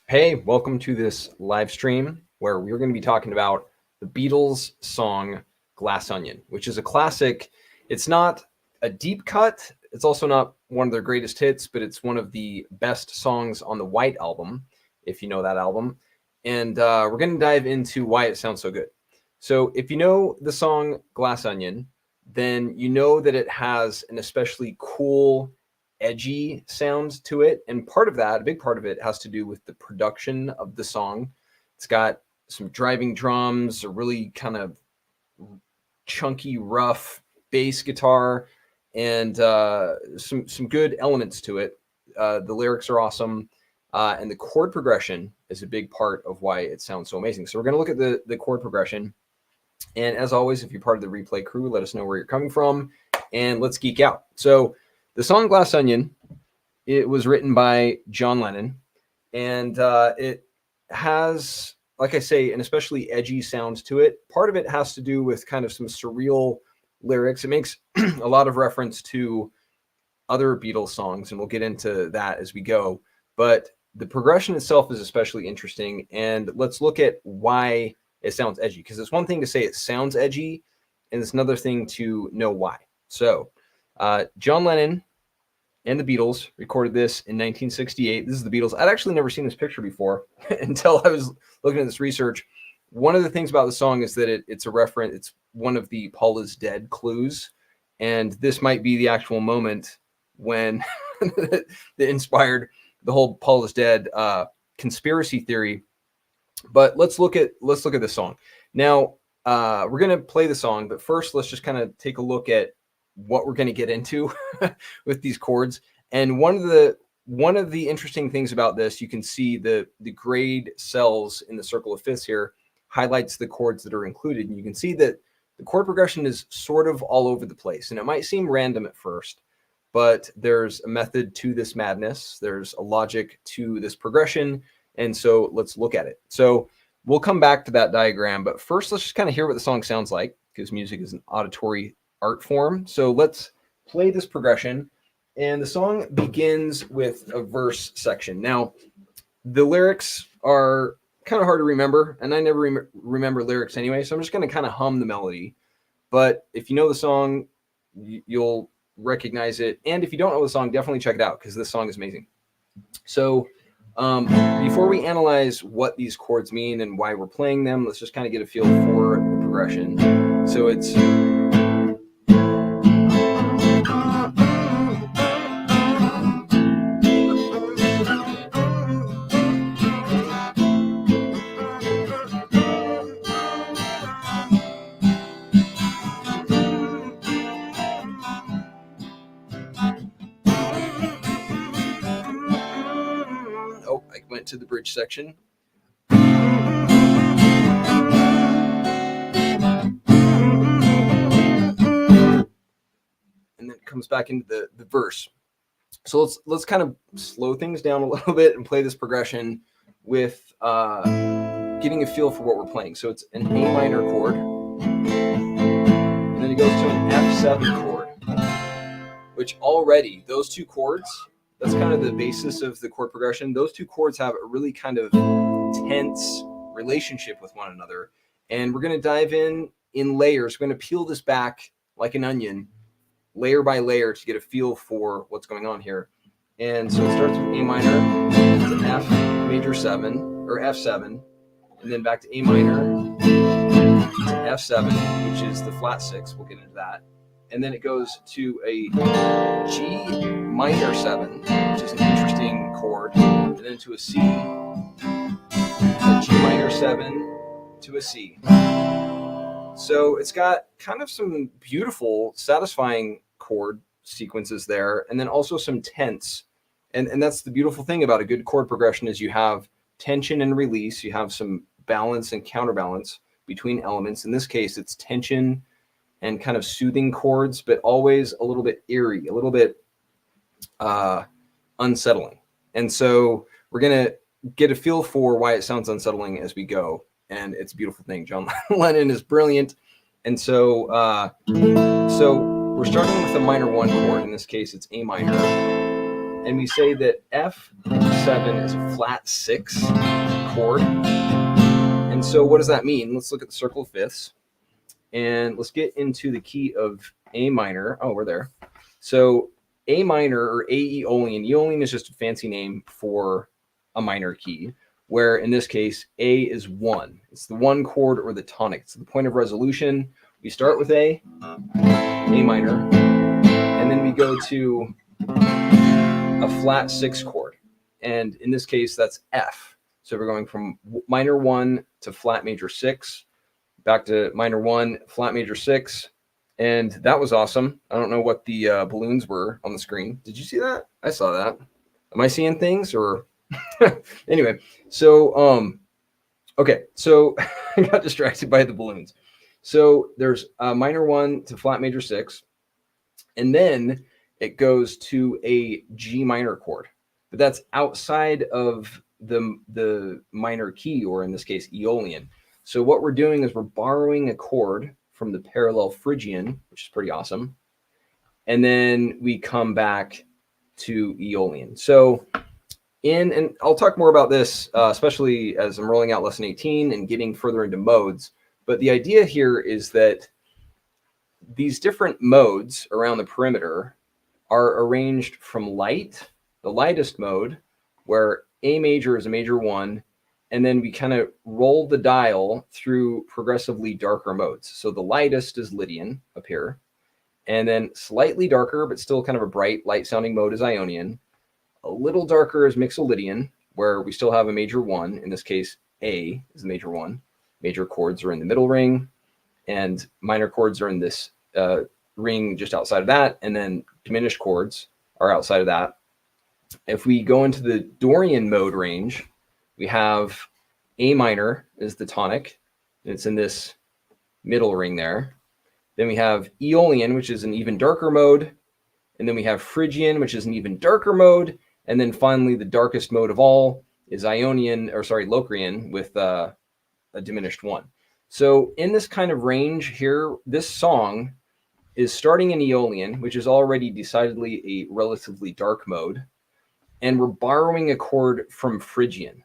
Hey, welcome to this live stream where we're going to be talking about the Beatles song Glass Onion, which is a classic. It's not a deep cut. It's also not one of their greatest hits, but it's one of the best songs on the White Album, if you know that album. And we're going to dive into why it sounds so good. So if you know the song Glass Onion, then you know that it has an especially cool edgy sound to it. And part of that, a big part of it, has to do with the production of the song. It's got some driving drums, a really kind of chunky, rough bass guitar, and some good elements to it. The lyrics are awesome, and the chord progression is a big part of why it sounds so amazing. So we're going to look at the chord progression. And as always, if you're part of the replay crew, let us know where you're coming from, and let's geek out. So the song Glass Onion, it was written by John Lennon, and it has, like I say, an especially edgy sound to it. Part of it has to do with kind of some surreal lyrics. It makes a lot of reference to other Beatles songs, and we'll get into that as we go. But the progression itself is especially interesting, and let's look at why it sounds edgy, because it's one thing to say it sounds edgy, and it's another thing to know why. So John Lennon and the Beatles recorded this in 1968. This is the Beatles. I'd actually never seen this picture before until I was looking at this research. One of the things about the song is that it's a reference. It's one of the Paul is dead clues, and this might be the actual moment when that inspired the whole Paul is dead conspiracy theory. But let's look at this song. Now, we're going to play the song, but first let's just kind of take a look at what we're going to get into with these chords. And one of the interesting things about this, you can see the grade cells in the circle of fifths here highlights the chords that are included. And you can see that the chord progression is sort of all over the place. And it might seem random at first, but there's a method to this madness. There's a logic to this progression. And so let's look at it. So we'll come back to that diagram, but first let's just kind of hear what the song sounds like, because music is an auditory art form. So let's play this progression, and the song begins with a verse section. Now, the lyrics are kind of hard to remember, and I never remember lyrics anyway, so I'm just going to kind of hum the melody. But if you know the song, you'll recognize it, and if you don't know the song, definitely check it out, because this song is amazing. So before we analyze what these chords mean and why we're playing them, let's just kind of get a feel for the progression. So it's to the bridge section. And then it comes back into the verse. So let's kind of slow things down a little bit and play this progression with getting a feel for what we're playing. So it's an A minor chord, and then it goes to an F7 chord, which already, those two chords, that's kind of the basis of the chord progression. Those two chords have a really kind of tense relationship with one another. And we're going to dive in layers. We're going to peel this back like an onion, layer by layer, to get a feel for what's going on here. And so it starts with A minor to F major 7, or F7, and then back to A minor to F7, which is the flat 6. We'll get into that. And then it goes to a G minor 7, which is an interesting chord, and then to a C, a G minor 7 to a C. So it's got kind of some beautiful, satisfying chord sequences there, and then also some tense. And that's the beautiful thing about a good chord progression, is you have tension and release. You have some balance and counterbalance between elements. In this case, it's tension and kind of soothing chords, but always a little bit eerie, a little bit unsettling. And so we're going to get a feel for why it sounds unsettling as we go. And it's a beautiful thing. John Lennon is brilliant. And so we're starting with a minor 1 chord. In this case, it's A minor. And we say that F7 F7 is a flat 6 chord. And so what does that mean? Let's look at the circle of fifths. And let's get into the key of A minor. Oh, we're there. So A minor or A Aeolian. Aeolian is just a fancy name for a minor key, where in this case, A is 1. It's the 1 chord or the tonic. It's the point of resolution. We start with A minor, and then we go to a flat 6 chord. And in this case, that's F. So we're going from minor 1 to flat major 6, back to minor 1, flat major 6. And that was awesome. I don't know what the balloons were on the screen. Did you see that? I saw that. Am I seeing things or? Anyway, so, okay. So I got distracted by the balloons. So there's minor 1 to flat major 6. And then it goes to a G minor chord. But that's outside of the minor key, or in this case, Aeolian. So what we're doing is we're borrowing a chord from the parallel Phrygian, which is pretty awesome. And then we come back to Aeolian. So and I'll talk more about this, especially as I'm rolling out lesson 18 and getting further into modes. But the idea here is that these different modes around the perimeter are arranged from light, the lightest mode, where A major is a major 1, and then we kind of roll the dial through progressively darker modes. So the lightest is Lydian up here, and then slightly darker, but still kind of a bright, light-sounding mode is Ionian. A little darker is Mixolydian, where we still have a major 1. In this case, A is the major 1. Major chords are in the middle ring, and minor chords are in this ring just outside of that, and then diminished chords are outside of that. If we go into the Dorian mode range, we have A minor is the tonic, and it's in this middle ring there. Then we have Aeolian, which is an even darker mode, and then we have Phrygian, which is an even darker mode, and then finally the darkest mode of all is Locrian with a diminished 1. So in this kind of range here, this song is starting in Aeolian, which is already decidedly a relatively dark mode, and we're borrowing a chord from Phrygian.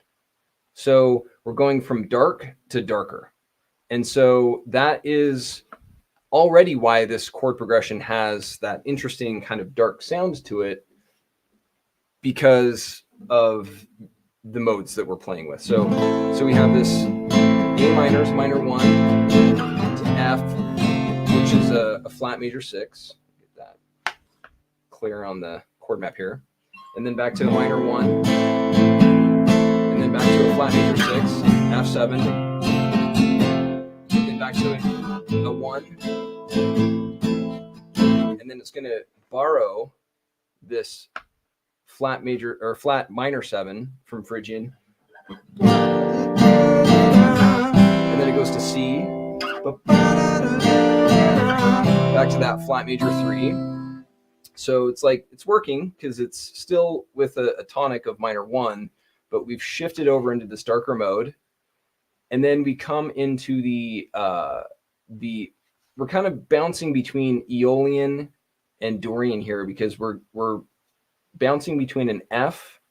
So we're going from dark to darker. And so that is already why this chord progression has that interesting kind of dark sound to it, because of the modes that we're playing with. So we have this A minor is minor 1 to F, which is a flat major 6. Get that clear on the chord map here. And then back to a minor 1. And then back to a flat major 6, F7. And then back to a 1. And then it's going to borrow this flat major or flat minor 7 from Phrygian. And then it goes to C. Back to that flat major 3. So it's like it's working because it's still with a tonic of minor 1, but we've shifted over into this darker mode. And then we come into we're kind of bouncing between Aeolian and Dorian here, because we're bouncing between an F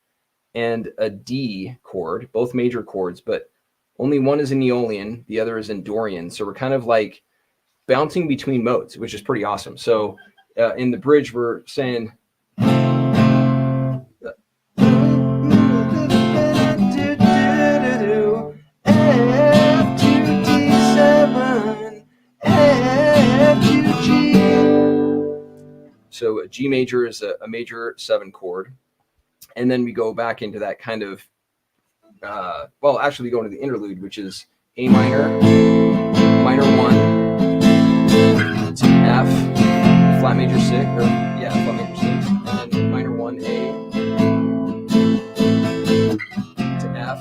and a D chord, both major chords, but only one is in Aeolian, the other is in Dorian. So we're kind of like bouncing between modes, which is pretty awesome. So in the bridge, we're saying F to D7, F to G. So a G major is a major 7 chord. And then we go back into that kind of, actually we go into the interlude, which is A minor, minor 1 to F, flat major 6, flat major 6, and then minor 1, A to F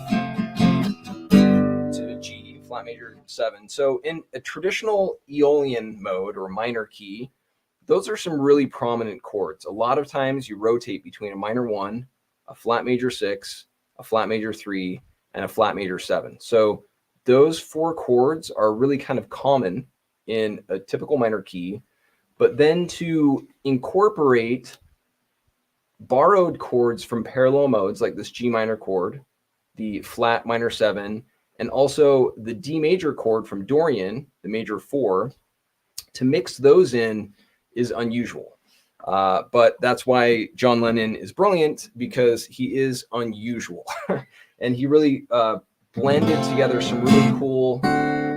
to G, flat major 7. So in a traditional Aeolian mode or minor key, those are some really prominent chords. A lot of times you rotate between a minor 1, a flat major 6, a flat major 3, and a flat major 7. So those 4 chords are really kind of common in a typical minor key. But then to incorporate borrowed chords from parallel modes like this G minor chord, the flat minor 7, and also the D major chord from Dorian, the major 4. To mix those in is unusual. But that's why John Lennon is brilliant, because he is unusual. And he really blended together some really cool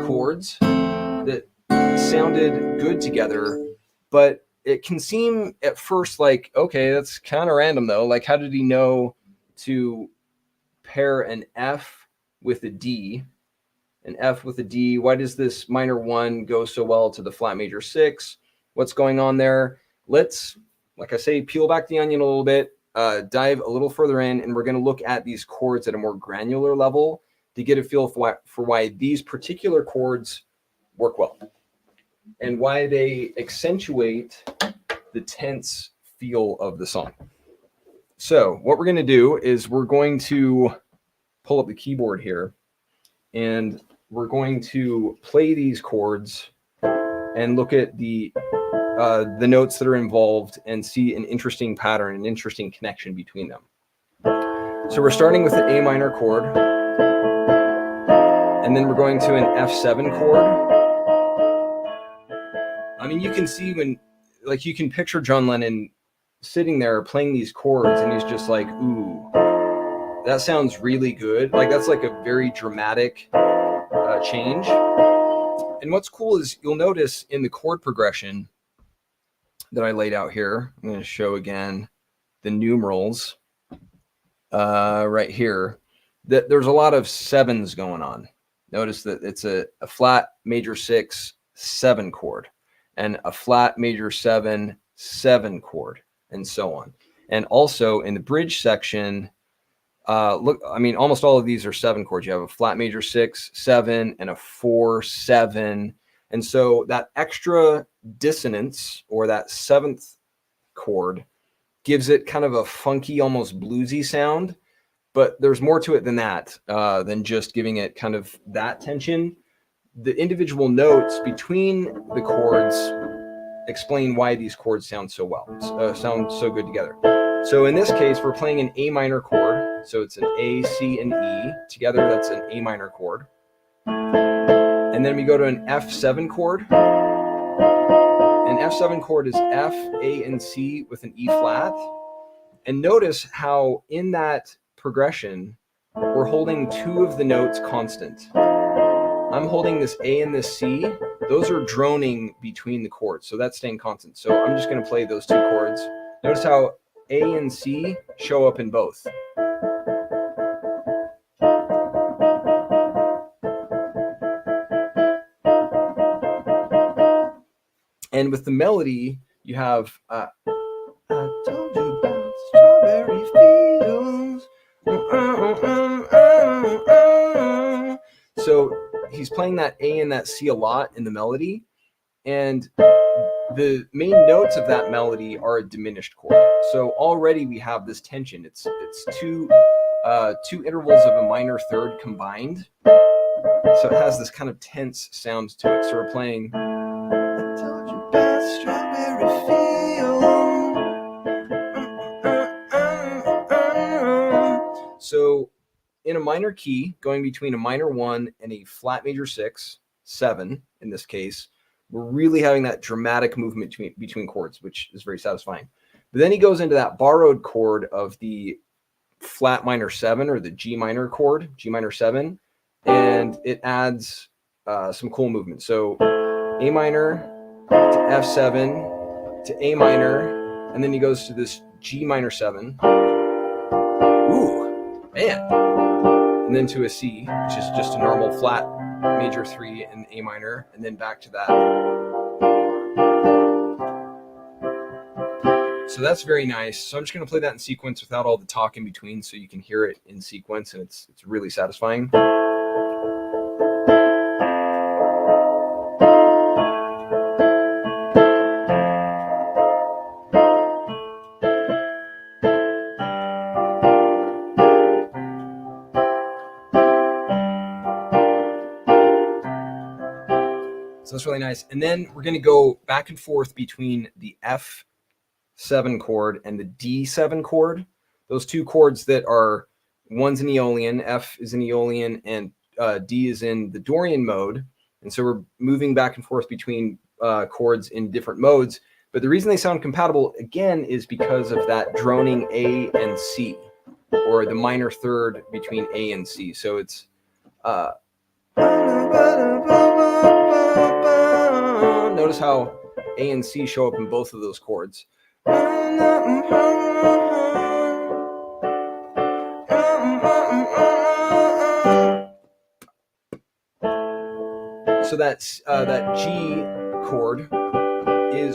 chords that sounded good together, but it can seem at first like, okay, that's kind of random though. Like, how did he know to pair an F with a D? An F with a D. Why does this minor 1 go so well to the flat major 6? What's going on there? Let's, like I say, peel back the onion a little bit, dive a little further in, and we're going to look at these chords at a more granular level to get a feel for why these particular chords work well and why they accentuate the tense feel of the song. So what we're going to do is we're going to pull up the keyboard here, and we're going to play these chords and look at the notes that are involved and see an interesting pattern, an interesting connection between them. So we're starting with an A minor chord, and then we're going to an F7 chord. I mean, you can see like you can picture John Lennon sitting there playing these chords, and he's just like, ooh, that sounds really good. Like, that's like a very dramatic change. And what's cool is you'll notice in the chord progression that I laid out here, I'm going to show again the numerals right here, that there's a lot of 7s going on. Notice that it's a flat major 6 7 chord, and a flat major 7 7 chord, and so on. And also in the bridge section, look, I mean, almost all of these are 7 chords. You have a flat major 6 7 and a 4 7, and so that extra dissonance, or that 7th chord, gives it kind of a funky, almost bluesy sound. But there's more to it than that, than just giving it kind of that tension. The individual notes between the chords explain why these chords sound so well, sound so good together. So in this case, we're playing an A minor chord. So it's an A, C, and E. Together, that's an A minor chord. And then we go to an F7 chord. An F7 chord is F, A, and C with an E flat. And notice how in that progression, we're holding 2 of the notes constant. I'm holding this A and this C. Those are droning between the chords, so that's staying constant. So I'm just going to play those 2 chords. Notice how A and C show up in both. And with the melody, you have I told you about strawberry fields. So he's playing that A and that C a lot in the melody, and the main notes of that melody are a diminished chord. So already we have this tension. It's 2 intervals of a minor third combined. So it has this kind of tense sound to it. So we're playing I told you about strawberry field. So in a minor key, going between a minor 1 and a flat major 6, 7 in this case, we're really having that dramatic movement between chords, which is very satisfying. But then he goes into that borrowed chord of the flat minor 7, or the G minor chord, G minor 7, and it adds some cool movement. So A minor to F7 to A minor, and then he goes to this G minor 7. Ooh, man. And then to a C, which is just a normal flat major 3 and A minor, and then back to that. So that's very nice. So I'm just going to play that in sequence without all the talk in between, so you can hear it in sequence, and it's really satisfying. So that's really nice. And then we're going to go back and forth between the F7 7 chord and the D7 chord. Those two chords that are, one's an Aeolian, F is an Aeolian, and D is in the Dorian mode. And so we're moving back and forth between chords in different modes. But the reason they sound compatible, again, is because of that droning A and C, or the minor third between A and C. So it's notice how A and C show up in both of those chords. So that's that G chord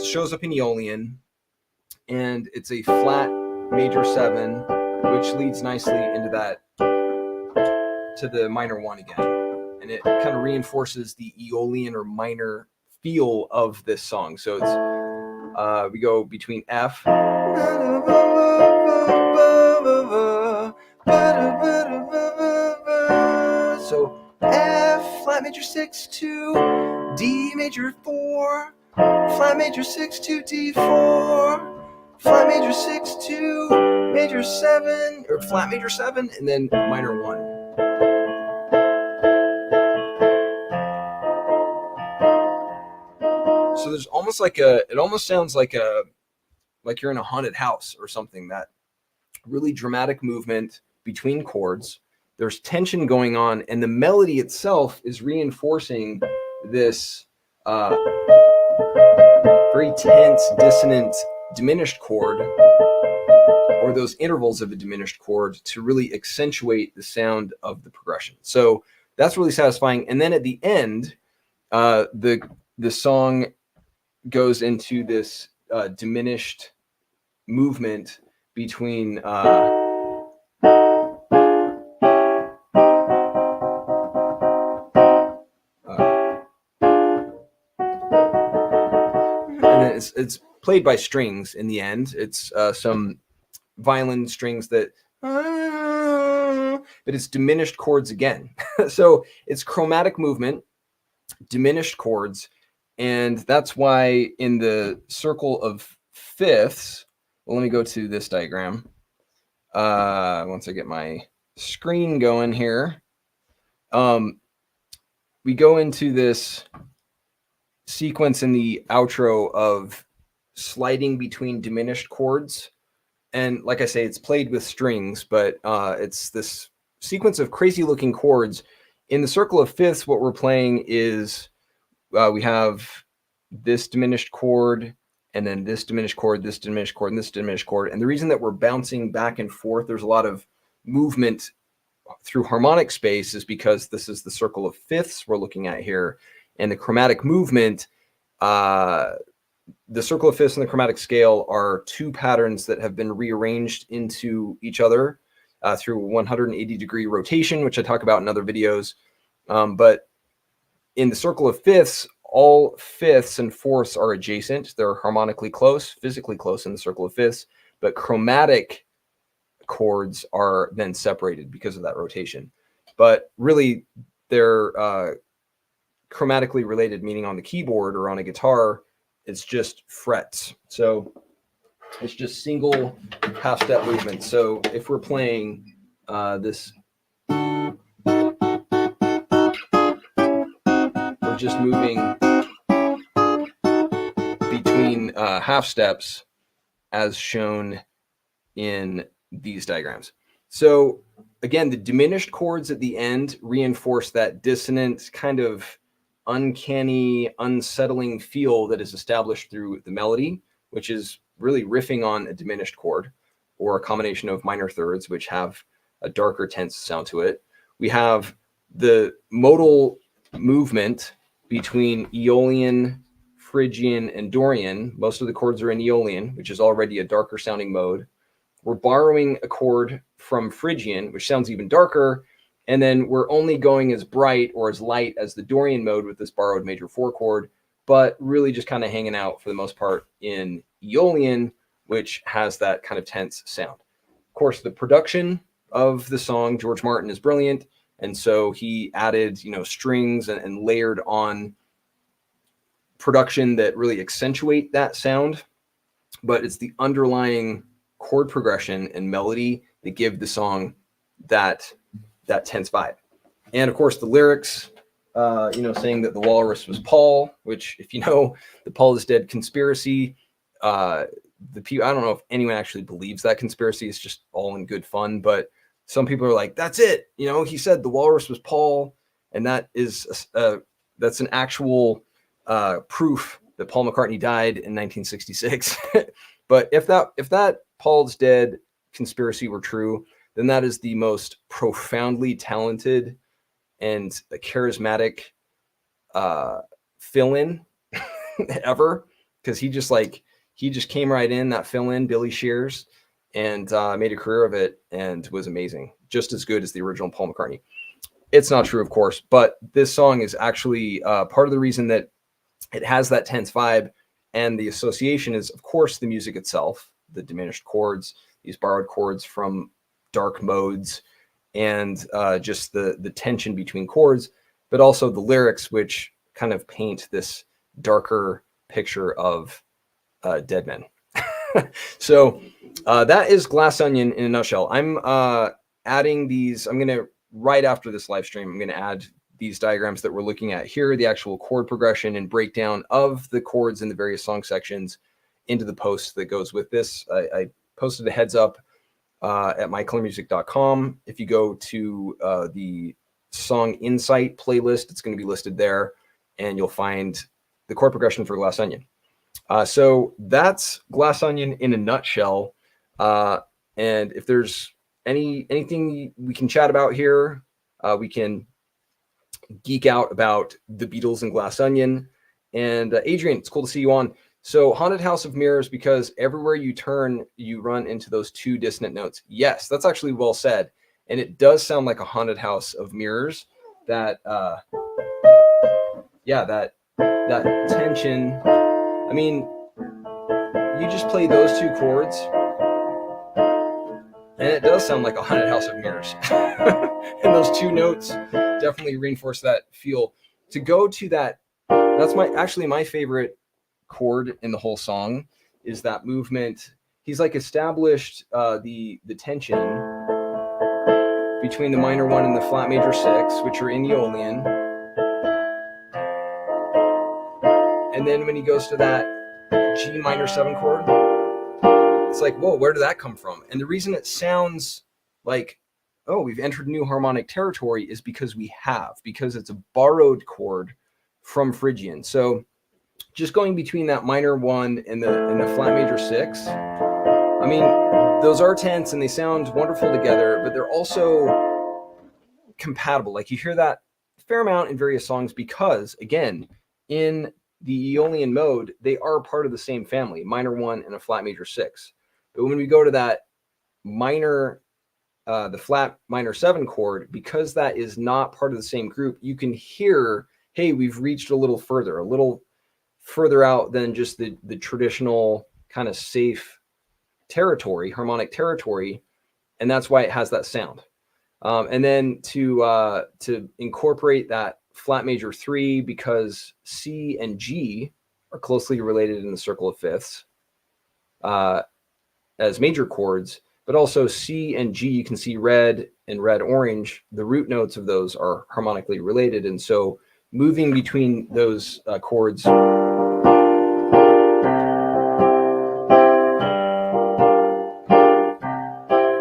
shows up in Aeolian, and it's a flat major 7, which leads nicely into that to the minor 1 again, and it kind of reinforces the Aeolian or minor feel of this song. So it's we go between F, so F flat major 6 to D major 4, flat major 6 to D4, flat major 6 to major 7, or flat major 7, and then minor 1. So there's almost like it almost sounds like you're in a haunted house or something. That really dramatic movement between chords. There's tension going on, and the melody itself is reinforcing this very tense, dissonant, diminished chord, or those intervals of a diminished chord, to really accentuate the sound of the progression. So that's really satisfying. And then at the end, the song goes into this diminished movement between and then it's played by strings in the end. It's some violin strings that, but it's diminished chords again. So it's chromatic movement, diminished chords, and that's why in the circle of fifths, well, let me go to this diagram. Once I get my screen going here, we go into this sequence in the outro of sliding between diminished chords. And like I say, it's played with strings, but it's this sequence of crazy looking chords. In the circle of fifths, what we're playing is we have this diminished chord, and then this diminished chord, this diminished chord, and this diminished chord. And the reason that we're bouncing back and forth, there's a lot of movement through harmonic space, is because this is the circle of fifths we're looking at here. And the chromatic movement, the circle of fifths and the chromatic scale are two patterns that have been rearranged into each other through 180-degree rotation, which I talk about in other videos. But in the circle of fifths, all fifths and fourths are adjacent. They're harmonically close, physically close in the circle of fifths, but chromatic chords are then separated because of that rotation. But really, they're chromatically related, meaning on the keyboard or on a guitar, it's just frets. So it's just single half-step movements. So if we're playing this, we're just moving between half steps as shown in these diagrams. So again, the diminished chords at the end reinforce that dissonant, kind of uncanny, unsettling feel that is established through the melody, which is really riffing on a diminished chord or a combination of minor thirds, which have a darker, tense sound to it. We have the modal movement between Aeolian, Phrygian, and Dorian. Most of the chords are in Aeolian, which is already a darker sounding mode. We're borrowing a chord from Phrygian, which sounds even darker, and then we're only going as bright or as light as the Dorian mode with this borrowed major 4 chord, but really just kind of hanging out for the most part in Aeolian, which has that kind of tense sound. Of course, the production of the song, George Martin, is brilliant, and so he added, strings and layered on production that really accentuate that sound. but it's the underlying chord progression and melody that give the song that tense vibe. And of course, the lyrics, saying that the walrus was Paul, which, if you know the Paul is dead conspiracy, the people, I don't know if anyone actually believes that conspiracy. It's just all in good fun, but some people are like, "That's it." He said the walrus was Paul, and that is that's an actual proof that Paul McCartney died in 1966. But if that Paul's dead conspiracy were true, then that is the most profoundly talented and charismatic fill-in ever, because he just came right in, that fill-in, Billy Shears, and made a career of it and was amazing, just as good as the original Paul McCartney. It's not true, of course, but this song is actually part of the reason that it has that tense vibe, and the association is, of course, the music itself, the diminished chords, these borrowed chords from dark modes, and just the tension between chords, but also the lyrics, which kind of paint this darker picture of dead men. So that is Glass Onion in a nutshell. I'm adding these. I'm going to, right after this live stream, I'm going to add these diagrams that we're looking at here, the actual chord progression and breakdown of the chords in the various song sections, into the post that goes with this. I posted a heads up at mycolormusic.com. If you go to the Song Insight playlist, it's going to be listed there, and you'll find the chord progression for Glass Onion. So that's Glass Onion in a nutshell. And if there's anything we can chat about here, we can geek out about the Beatles and Glass Onion. And Adrian, it's cool to see you on. So Haunted House of Mirrors, because everywhere you turn, you run into those two dissonant notes. Yes, that's actually well said. And it does sound like a haunted house of mirrors. That tension. I mean, you just play those two chords, and it does sound like a haunted house of mirrors. And those two notes definitely reinforce that feel. To go to that, that's my favorite chord in the whole song, is that movement. He's like established the tension between the minor 1 and the flat major 6, which are in Aeolian. And then when he goes to that G minor 7 chord, it's like, whoa, where did that come from? And the reason it sounds like, oh, we've entered new harmonic territory, is because it's a borrowed chord from Phrygian. So just going between that minor 1 and the flat major 6, I mean, those are tense and they sound wonderful together, but they're also compatible. Like, you hear that a fair amount in various songs, because, again, in the Aeolian mode, they are part of the same family, minor 1 and a flat major 6. But when we go to that minor, the flat minor 7 chord, because that is not part of the same group, you can hear, hey, we've reached a little further out than just the traditional kind of safe territory, harmonic territory, and that's why it has that sound. And then to incorporate that flat major 3, because C and G are closely related in the circle of fifths as major chords, but also C and G, you can see red and red orange, the root notes of those are harmonically related, and so moving between those chords,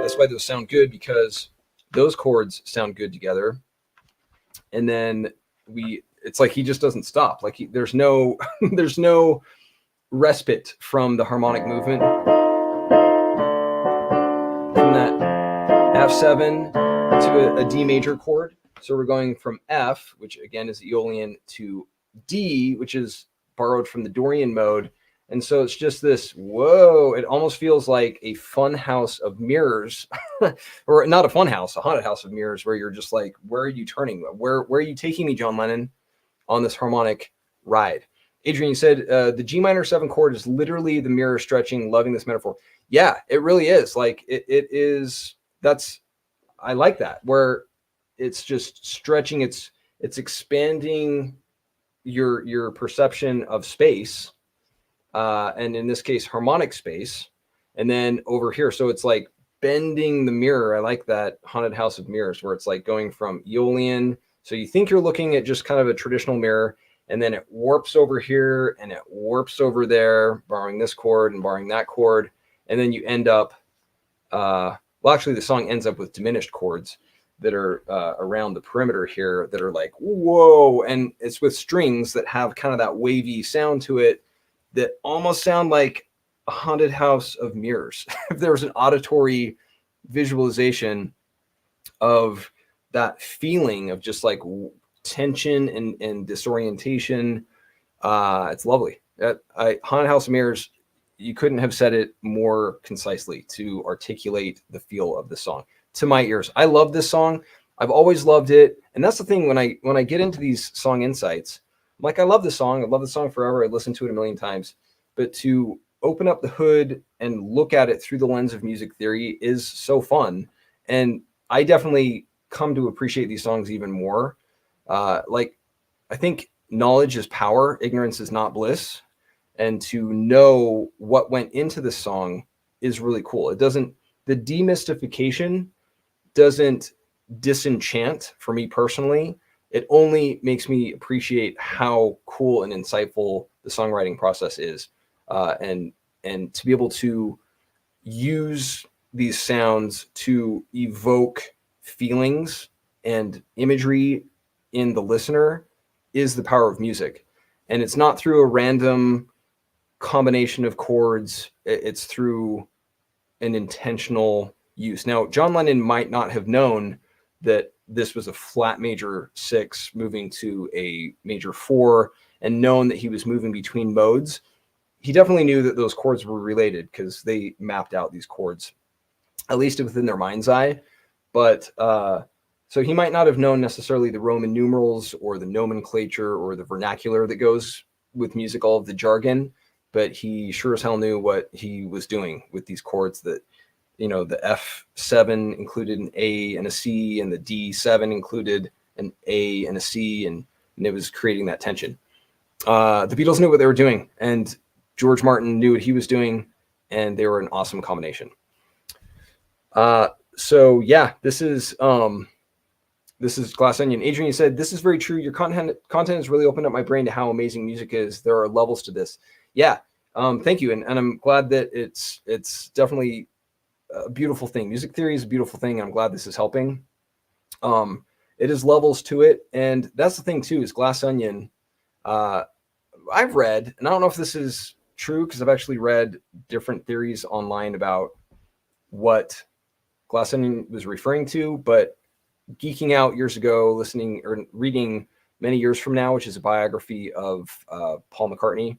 that's why those sound good, because those chords sound good together. And then it's like he just doesn't stop. Like, there's no there's no respite from the harmonic movement from that F7 to a D major chord. So we're going from F, which again is Aeolian, to D, which is borrowed from the Dorian mode. And so it's just this, whoa, it almost feels like a fun house of mirrors, or not a fun house, a haunted house of mirrors, where you're just like, where are you turning? Where are you taking me, John Lennon, on this harmonic ride? Adrian, you said the G minor 7 chord is literally the mirror stretching, loving this metaphor. Yeah, it really is. Like, it is, I like that, where it's just stretching, it's expanding your perception of space, and in this case, harmonic space. And then over here, so it's like bending the mirror. I like that Haunted House of Mirrors, where it's like going from Aeolian. So you think you're looking at just kind of a traditional mirror, and then it warps over here and it warps over there, borrowing this chord and borrowing that chord. And then you end up, well, actually, the song ends up with diminished chords that are around the perimeter here that are like, whoa. And it's with strings that have kind of that wavy sound to it that almost sound like a Haunted House of Mirrors. If there was an auditory visualization of that feeling of just like tension and disorientation, it's lovely. Haunted House of Mirrors, you couldn't have said it more concisely to articulate the feel of the song to my ears. I love this song. I've always loved it. And that's the thing, when I get into these song insights, I'm like, I love this song. I love the song forever. I listened to it a million times. But to open up the hood and look at it through the lens of music theory is so fun. And I definitely come to appreciate these songs even more. Like, I think knowledge is power. Ignorance is not bliss. And to know what went into the song is really cool. The demystification doesn't disenchant for me personally. It only makes me appreciate how cool and insightful the songwriting process is. And to be able to use these sounds to evoke feelings and imagery in the listener is the power of music. And it's not through a random combination of chords. It's through an intentional use. Now, John Lennon might not have known that this was a flat major 6 moving to a major 4 and known that he was moving between modes. He definitely knew that those chords were related because they mapped out these chords, at least within their mind's eye. But so he might not have known necessarily the Roman numerals or the nomenclature or the vernacular that goes with music, all of the jargon, but he sure as hell knew what he was doing with these chords that, you know, the F7 included an A and a C, and the D7 included an A and a C, and it was creating that tension. The Beatles knew what they were doing, and George Martin knew what he was doing, and they were an awesome combination. So yeah, this is Glass Onion. Adrian said, "This is very true. Your content has really opened up my brain to how amazing music is. There are levels to this." Yeah. Thank you. And I'm glad that it's definitely a beautiful thing. Music theory is a beautiful thing. I'm glad this is helping. It is levels to it. And that's the thing too, is Glass Onion. I've read, and I don't know if this is true because I've actually read different theories online about what Glass Onion was referring to, but geeking out years ago, listening or reading Many Years From Now, which is a biography of Paul McCartney,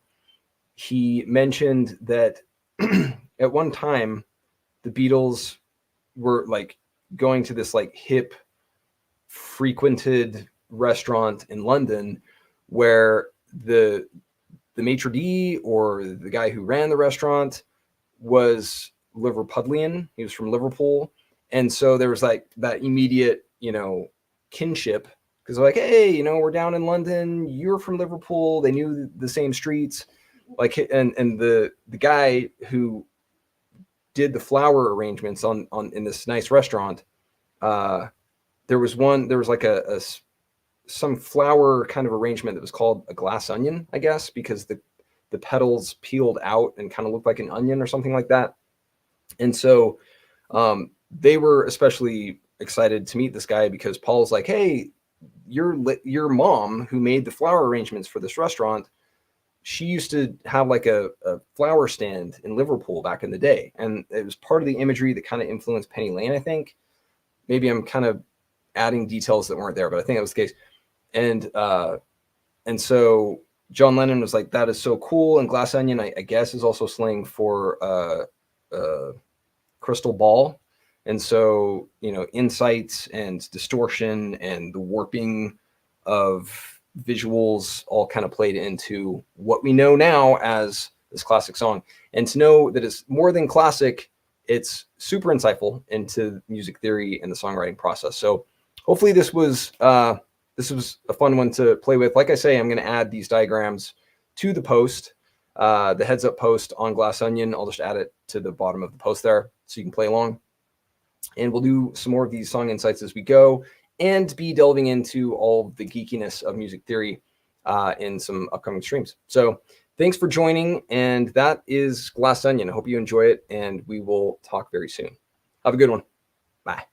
he mentioned that at one time the Beatles were like going to this like hip frequented restaurant in London where the maitre d' or the guy who ran the restaurant was Liverpudlian. He was from Liverpool. And so there was like that immediate, you know, kinship because they're like, hey, you know, we're down in London. You're from Liverpool. They knew the same streets. Like, and the guy who did the flower arrangements on in this nice restaurant, there was like some flower kind of arrangement that was called a glass onion, I guess, because the petals peeled out and kind of looked like an onion or something like that. And so they were especially excited to meet this guy because Paul's like, hey, your mom who made the flower arrangements for this restaurant, she used to have like a flower stand in Liverpool back in the day. And it was part of the imagery that kind of influenced Penny Lane, I think. Maybe I'm kind of adding details that weren't there, but I think that was the case. And so John Lennon was like, that is so cool. And Glass Onion, I guess, is also slang for crystal ball. And so, you know, insights and distortion and the warping of visuals all kind of played into what we know now as this classic song. And to know that it's more than classic, it's super insightful into music theory and the songwriting process. So hopefully this was a fun one to play with. Like I say, I'm going to add these diagrams to the post. the heads up post on Glass Onion. I'll just add it to the bottom of the post there so you can play along. And we'll do some more of these song insights as we go, and be delving into all the geekiness of music theory in some upcoming streams. So thanks for joining, and that is Glass Onion. I hope you enjoy it, and we will talk very soon. Have a good one. Bye.